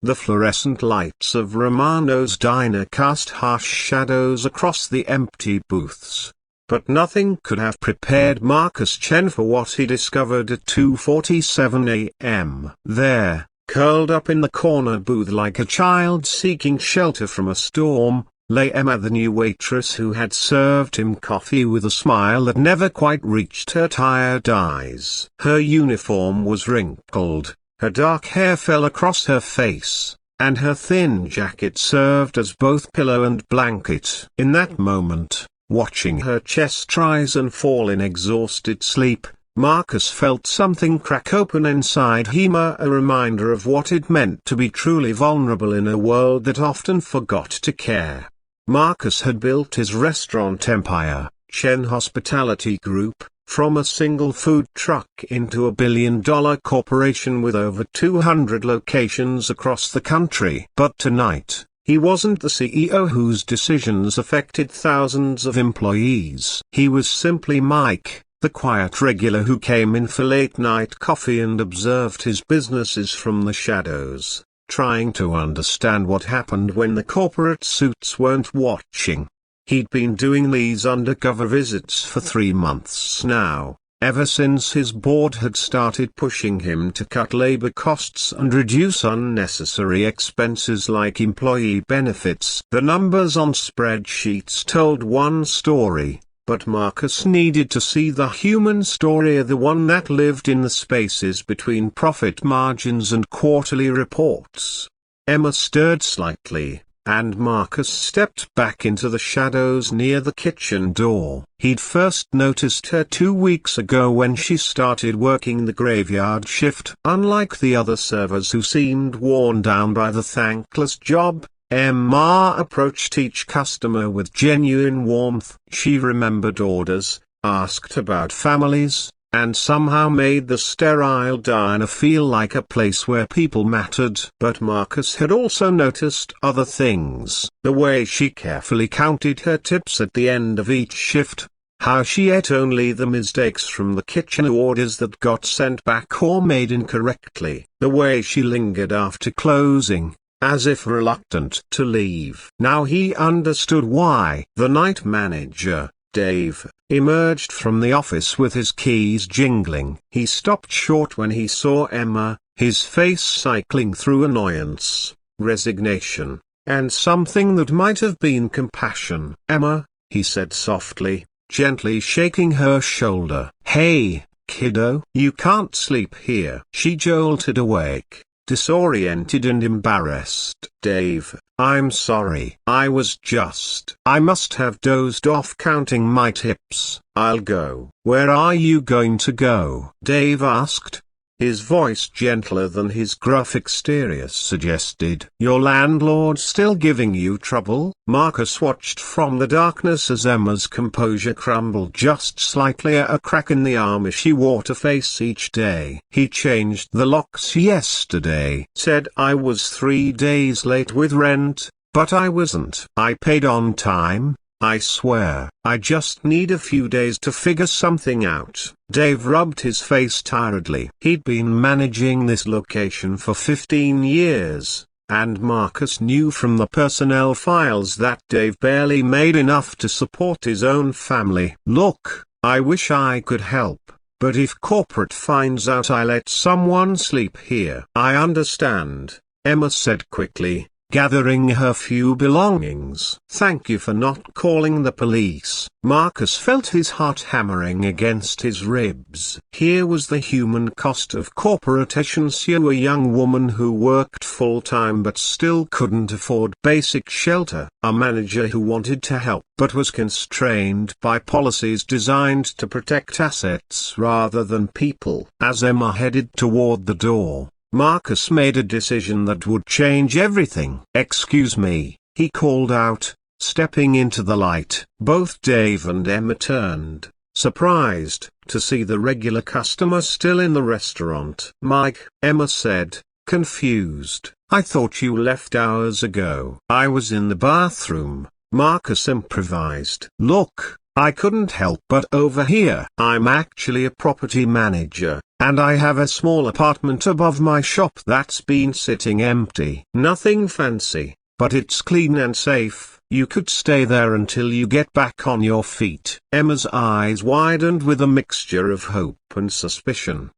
The fluorescent lights of Romano's diner cast harsh shadows across the empty booths. But nothing could have prepared Marcus Chen for what he discovered at 2:47 a.m. There, curled up in the corner booth like a child seeking shelter from a storm, lay Emma, the new waitress who had served him coffee with a smile that never quite reached her tired eyes. Her uniform was wrinkled, her dark hair fell across her face, and her thin jacket served as both pillow and blanket. In that moment, watching her chest rise and fall in exhausted sleep, Marcus felt something crack open inside him, a reminder of what it meant to be truly vulnerable in a world that often forgot to care. Marcus had built his restaurant empire, Chen Hospitality Group, from a single food truck into a billion-dollar corporation with over 200 locations across the country. But tonight, he wasn't the CEO whose decisions affected thousands of employees. He was simply Mike, the quiet regular who came in for late-night coffee and observed his businesses from the shadows, trying to understand what happened when the corporate suits weren't watching. He'd been doing these undercover visits for 3 months now, ever since his board had started pushing him to cut labor costs and reduce unnecessary expenses like employee benefits. The numbers on spreadsheets told one story, but Marcus needed to see the human story, the one that lived in the spaces between profit margins and quarterly reports. Emma stirred slightly, and Marcus stepped back into the shadows near the kitchen door. He'd first noticed her 2 weeks ago when she started working the graveyard shift. Unlike the other servers who seemed worn down by the thankless job, Emma approached each customer with genuine warmth. She remembered orders, asked about families, and somehow made the sterile diner feel like a place where people mattered. But Marcus had also noticed other things: the way she carefully counted her tips at the end of each shift, how she ate only the mistakes from the kitchen orders that got sent back or made incorrectly, the way she lingered after closing, as if reluctant to leave. Now he understood why. The night manager, Dave, emerged from the office with his keys jingling. He stopped short when he saw Emma, his face cycling through annoyance, resignation, and something that might have been compassion. "Emma," he said softly, gently shaking her shoulder. "Hey, kiddo, you can't sleep here." She jolted awake, disoriented and embarrassed. "Dave, I'm sorry. I must have dozed off counting my tips. I'll go." "Where are you going to go?" Dave asked. His voice gentler than his gruff exterior suggested. "Your landlord still giving you trouble?" Marcus watched from the darkness as Emma's composure crumbled just slightly, a crack in the armor she wore to face each day. "He changed the locks yesterday. Said I was 3 days late with rent, but I wasn't. I paid on time, I swear. I just need a few days to figure something out." Dave rubbed his face tiredly. He'd been managing this location for 15 years, and Marcus knew from the personnel files that Dave barely made enough to support his own family. "Look, I wish I could help, but if corporate finds out I let someone sleep here—" "I understand," Emma said quickly, gathering her few belongings. "Thank you for not calling the police." Marcus felt his heart hammering against his ribs. Here was the human cost of corporate efficiency: a young woman who worked full-time but still couldn't afford basic shelter, a manager who wanted to help but was constrained by policies designed to protect assets rather than people. As Emma headed toward the door, Marcus made a decision that would change everything. "Excuse me," he called out, stepping into the light. Both Dave and Emma turned, surprised, to see the regular customer still in the restaurant. "Mike," Emma said, confused, "I thought you left hours ago." "I was in the bathroom," Marcus improvised. "Look, I couldn't help but overhear. I'm actually a property manager. And I have a small apartment above my shop that's been sitting empty. Nothing fancy, but it's clean and safe. You could stay there until you get back on your feet." Emma's eyes widened with a mixture of hope and suspicion.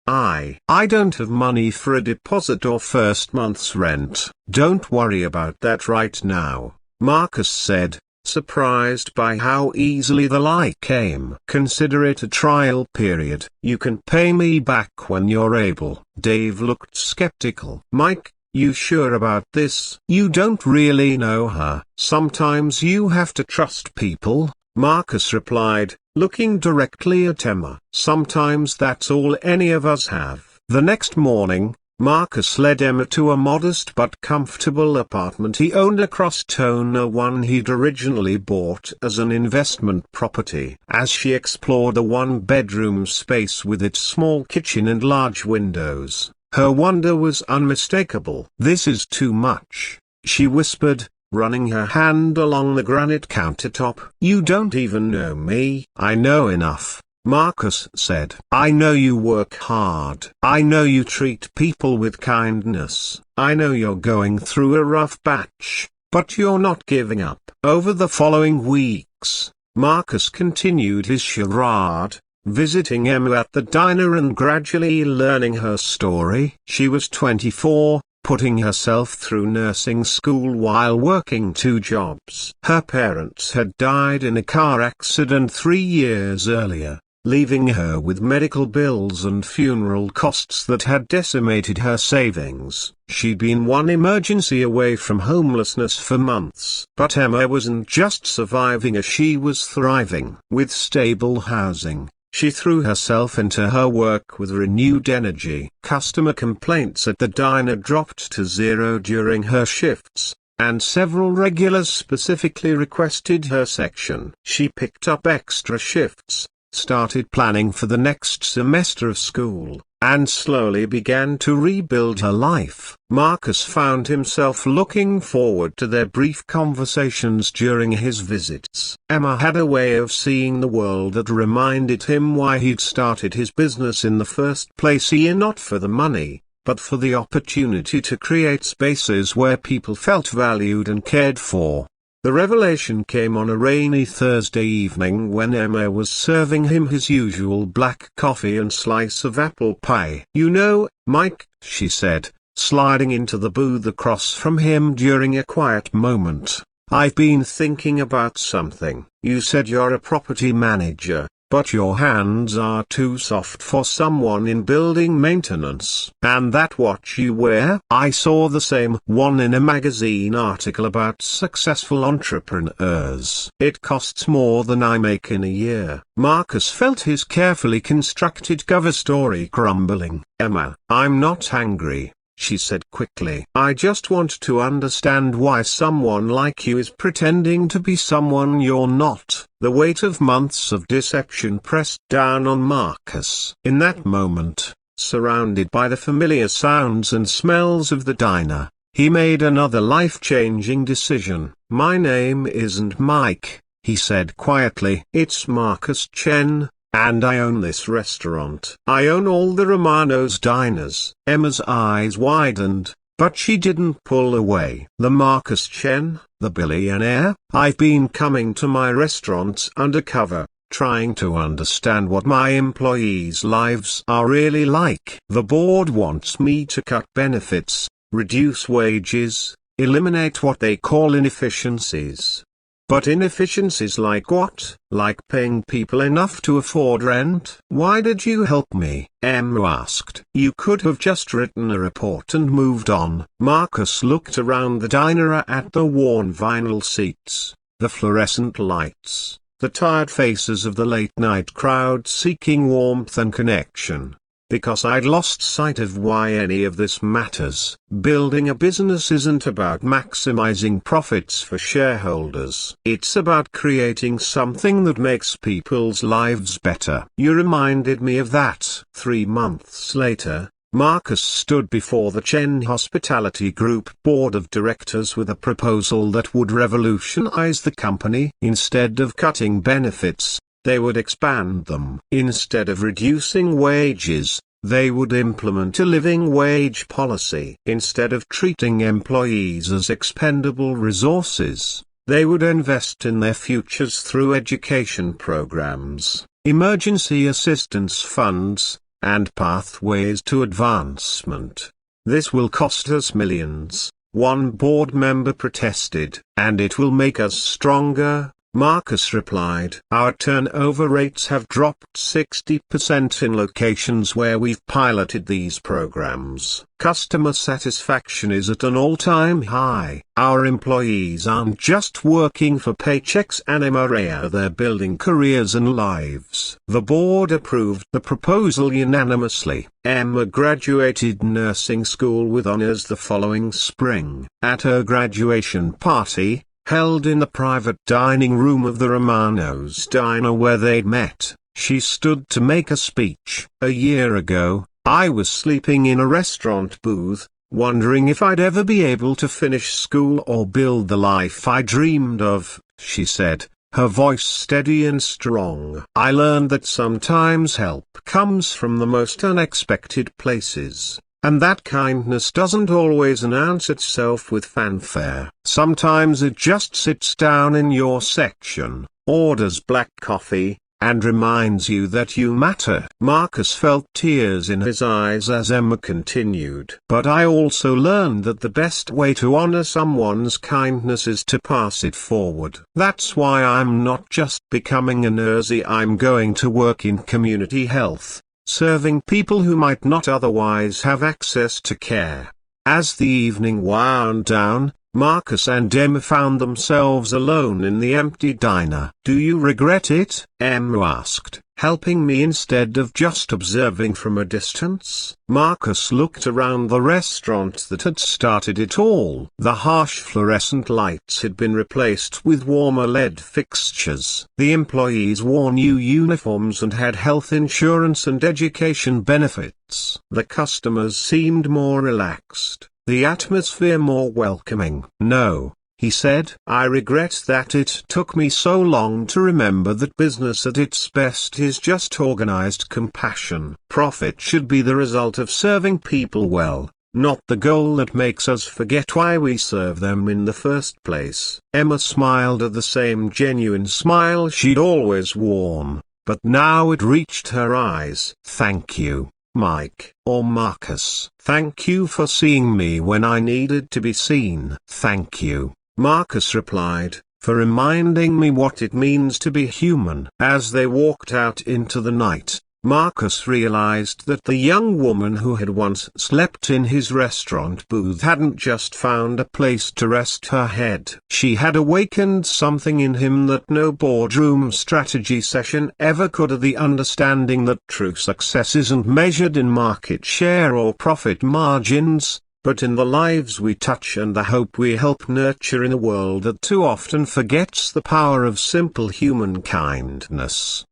I don't have money for a deposit or first month's rent." "Don't worry about that right now," Marcus said, surprised by how easily the lie came. "Consider it a trial period. You can pay me back when you're able." Dave looked skeptical. "Mike, you sure about this?" "You don't really know her. Sometimes you have to trust people," Marcus replied, looking directly at Emma. "Sometimes that's all any of us have." The next morning, Marcus led Emma to a modest but comfortable apartment he owned across town, one he'd originally bought as an investment property. As she explored the one-bedroom space with its small kitchen and large windows, her wonder was unmistakable. "This is too much," she whispered, running her hand along the granite countertop. "You don't even know me." "I know enough," Marcus said. "I know you work hard. I know you treat people with kindness. I know you're going through a rough patch, but you're not giving up." Over the following weeks, Marcus continued his charade, visiting Emma at the diner and gradually learning her story. She was 24, putting herself through nursing school while working 2 jobs. Her parents had died in a car accident 3 years earlier, leaving her with medical bills and funeral costs that had decimated her savings. She'd been one emergency away from homelessness for months. But Emma wasn't just surviving, she was thriving. With stable housing, she threw herself into her work with renewed energy. Customer complaints at the diner dropped to 0 during her shifts, and several regulars specifically requested her section. She picked up extra shifts, started planning for the next semester of school, and slowly began to rebuild her life. Marcus found himself looking forward to their brief conversations during his visits. Emma had a way of seeing the world that reminded him why he'd started his business in the first place, not for the money, but for the opportunity to create spaces where people felt valued and cared for. The revelation came on a rainy Thursday evening when Emma was serving him his usual black coffee and slice of apple pie. "You know, Mike," she said, sliding into the booth across from him during a quiet moment, "I've been thinking about something. You said you're a property manager, but your hands are too soft for someone in building maintenance. And that watch you wear? I saw the same one in a magazine article about successful entrepreneurs. It costs more than I make in a year." Marcus felt his carefully constructed cover story crumbling. "Emma, I'm not angry," she said quickly. "I just want to understand why someone like you is pretending to be someone you're not." The weight of months of deception pressed down on Marcus. In that moment, surrounded by the familiar sounds and smells of the diner, he made another life-changing decision. "My name isn't Mike," he said quietly. "It's Marcus Chen. And I own this restaurant. I own all the Romano's diners." Emma's eyes widened, but she didn't pull away. "The Marcus Chen, the billionaire? I've been coming to my restaurants undercover, trying to understand what my employees' lives are really like. The board wants me to cut benefits, reduce wages, eliminate what they call inefficiencies." "But inefficiencies like what?" "Like paying people enough to afford rent." "Why did you help me?" Emma asked. "You could have just written a report and moved on." Marcus looked around the diner at the worn vinyl seats, the fluorescent lights, the tired faces of the late-night crowd seeking warmth and connection. "Because I'd lost sight of why any of this matters. Building a business isn't about maximizing profits for shareholders. It's about creating something that makes people's lives better." "You reminded me of that." 3 months later, Marcus stood before the Chen Hospitality Group board of directors with a proposal that would revolutionize the company. Instead of cutting benefits, they would expand them. Instead of reducing wages, They would implement a living wage policy. Instead of treating employees as expendable resources, they would invest in their futures through education programs, emergency assistance funds, and pathways to advancement. "This will cost us millions," one board member protested. "And it will make us stronger," Marcus replied. "Our turnover rates have dropped 60% in locations where we've piloted these programs. Customer satisfaction is at an all-time high. Our employees aren't just working for paychecks anymore, they're building careers and lives." The board approved the proposal unanimously. Emma graduated nursing school with honors the following spring. At her graduation party, held in the private dining room of the Romanos' diner where they'd met, she stood to make a speech. "A year ago, I was sleeping in a restaurant booth, wondering if I'd ever be able to finish school or build the life I dreamed of," she said, her voice steady and strong. "I learned that sometimes help comes from the most unexpected places. And that kindness doesn't always announce itself with fanfare. Sometimes it just sits down in your section, orders black coffee, and reminds you that you matter." Marcus felt tears in his eyes as Emma continued. "But I also learned that the best way to honor someone's kindness is to pass it forward. That's why I'm not just becoming a nurse, I'm going to work in community health, serving people who might not otherwise have access to care." As the evening wound down, Marcus and Emma found themselves alone in the empty diner. "Do you regret it?" Emma asked, "helping me instead of just observing from a distance?" Marcus looked around the restaurant that had started it all. The harsh fluorescent lights had been replaced with warmer LED fixtures. The employees wore new uniforms and had health insurance and education benefits. The customers seemed more relaxed, the atmosphere more welcoming. "No," he said, "I regret that it took me so long to remember that business at its best is just organized compassion. Profit should be the result of serving people well, not the goal that makes us forget why we serve them in the first place." Emma smiled at the same genuine smile she'd always worn, but now it reached her eyes. "Thank you, Mike, or Marcus. Thank you for seeing me when I needed to be seen." "Thank you," Marcus replied, "for reminding me what it means to be human." As they walked out into the night, Marcus realized that the young woman who had once slept in his restaurant booth hadn't just found a place to rest her head. She had awakened something in him that no boardroom strategy session ever could: the understanding that true success isn't measured in market share or profit margins, but in the lives we touch and the hope we help nurture in a world that too often forgets the power of simple human kindness.